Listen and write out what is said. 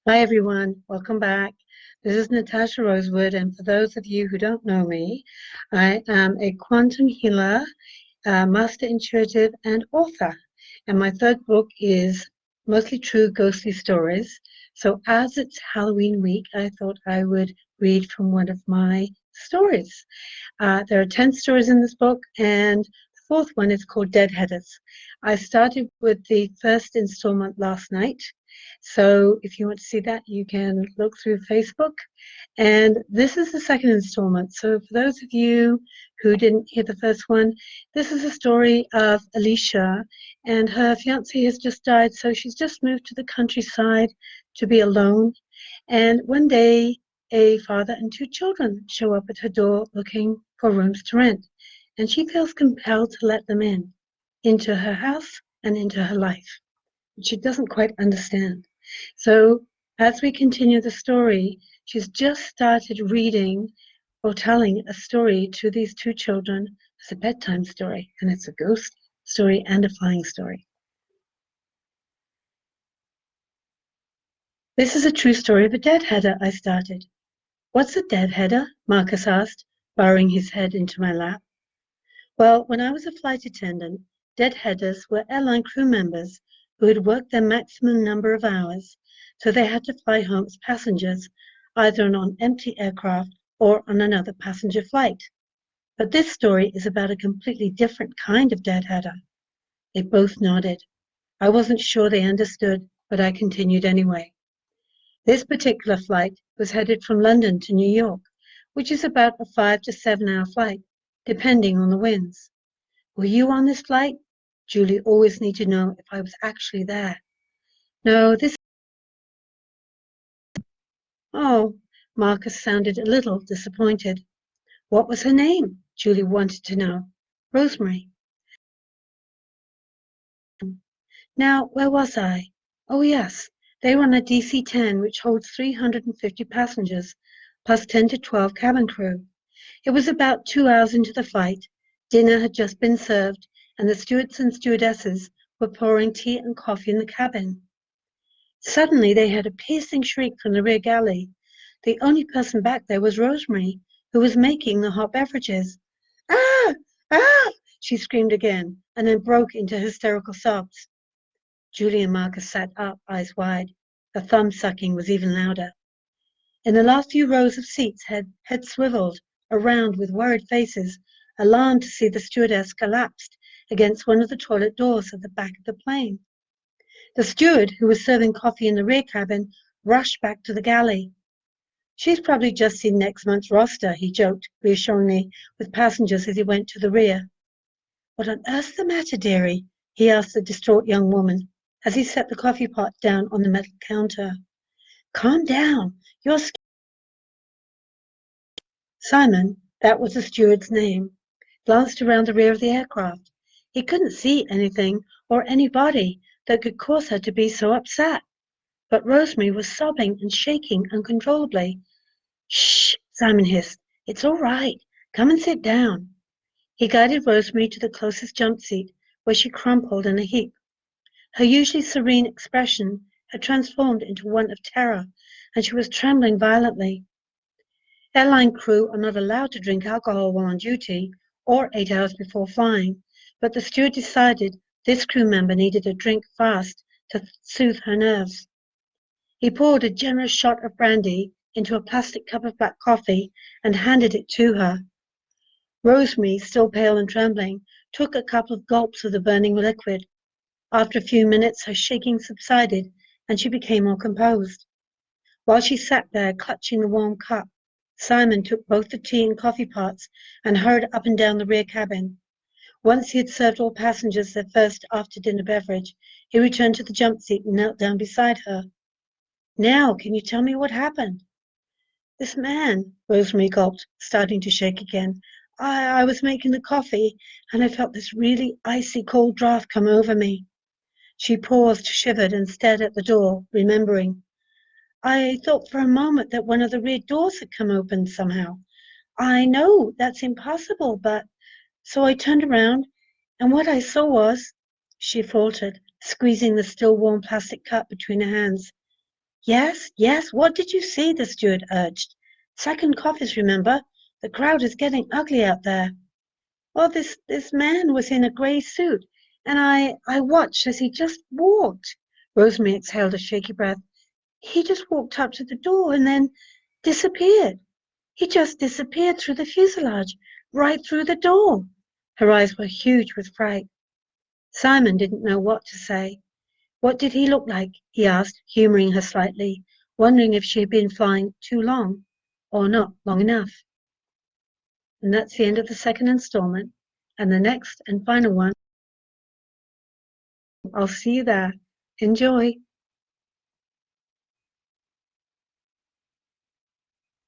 Hi everyone, welcome back. This is Natasha Rosewood, and for those of you who don't know me, I am a quantum healer, master intuitive, and author. And my third book is mostly true ghostly stories. So, as it's Halloween week, I thought I would read from one of my stories. There are 10 stories in this book, and the fourth one is called Deadheaders. I started with the first installment last night. So if you want to see that, you can look through Facebook. And this is the second installment. So for those of you who didn't hear the first one, this is a story of Alicia, and her fiance has just died. So she's just moved to the countryside to be alone. And one day, a father and two children show up at her door looking for rooms to rent. And she feels compelled to let them in, into her house and into her life, which she doesn't quite understand. So as we continue the story, she's just started reading or telling a story to these two children as a bedtime story, and it's a ghost story and a flying story. This is a true story of a deadheader, I started. What's a deadheader? Marcus asked, burrowing his head into my lap. Well, when I was a flight attendant, deadheaders were airline crew members who had worked their maximum number of hours, so they had to fly home as passengers, either on an empty aircraft or on another passenger flight. But this story is about a completely different kind of deadheader. They both nodded. I wasn't sure they understood, but I continued anyway. This particular flight was headed from London to New York, which is about a 5 to 7 hour flight, depending on the winds. Were you on this flight? Julie always needed to know if I was actually there. No, this. Oh, Marcus sounded a little disappointed. What was her name? Julie wanted to know. Rosemary. Now, where was I? Oh, yes. They were on a DC-10, which holds 350 passengers, plus 10 to 12 cabin crew. It was about 2 hours into the flight. Dinner had just been served, and the stewards and stewardesses were pouring tea and coffee in the cabin. Suddenly they heard a piercing shriek from the rear galley. The only person back there was Rosemary, who was making the hot beverages. Ah! Ah! She screamed again, and then broke into hysterical sobs. Julie and Marcus sat up, eyes wide. The thumb sucking was even louder. In the last few rows of seats, heads swiveled around with worried faces, alarmed to see the stewardess collapsed against one of the toilet doors at the back of the plane. The steward, who was serving coffee in the rear cabin, rushed back to the galley. She's probably just seen next month's roster, he joked reassuringly with passengers as he went to the rear. What on earth's the matter, dearie? He asked the distraught young woman as he set the coffee pot down on the metal counter. Calm down. You're scared. Simon, that was the steward's name, glanced around the rear of the aircraft. He couldn't see anything or anybody that could cause her to be so upset. But Rosemary was sobbing and shaking uncontrollably. Shh, Simon hissed. It's all right. Come and sit down. He guided Rosemary to the closest jump seat, where she crumpled in a heap. Her usually serene expression had transformed into one of terror, and she was trembling violently. Airline crew are not allowed to drink alcohol while on duty or 8 hours before flying, but the steward decided this crew member needed a drink fast to soothe her nerves. He poured a generous shot of brandy into a plastic cup of black coffee and handed it to her. Rosemary, still pale and trembling, took a couple of gulps of the burning liquid. After a few minutes, her shaking subsided and she became more composed. While she sat there, clutching the warm cup, Simon took both the tea and coffee pots and hurried up and down the rear cabin. Once he had served all passengers their first after-dinner beverage, he returned to the jump seat and knelt down beside her. Now, can you tell me what happened? This man, Rosemary gulped, starting to shake again. I was making the coffee, and I felt this really icy cold draft come over me. She paused, shivered, and stared at the door, remembering. I thought for a moment that one of the rear doors had come open somehow. I know that's impossible, but... So I turned around, and what I saw was... She faltered, squeezing the still warm plastic cup between her hands. Yes, yes, what did you see? The steward urged. Second coffees, remember? The crowd is getting ugly out there. Well, this man was in a grey suit, and I watched as he just walked. Rosemary exhaled a shaky breath. He just walked up to the door and then disappeared. He just disappeared through the fuselage, right through the door. Her eyes were huge with fright. Simon didn't know what to say. What did he look like? He asked, humouring her slightly, wondering if she had been flying too long or not long enough. And that's the end of the second installment. And the next and final one, I'll see you there. Enjoy.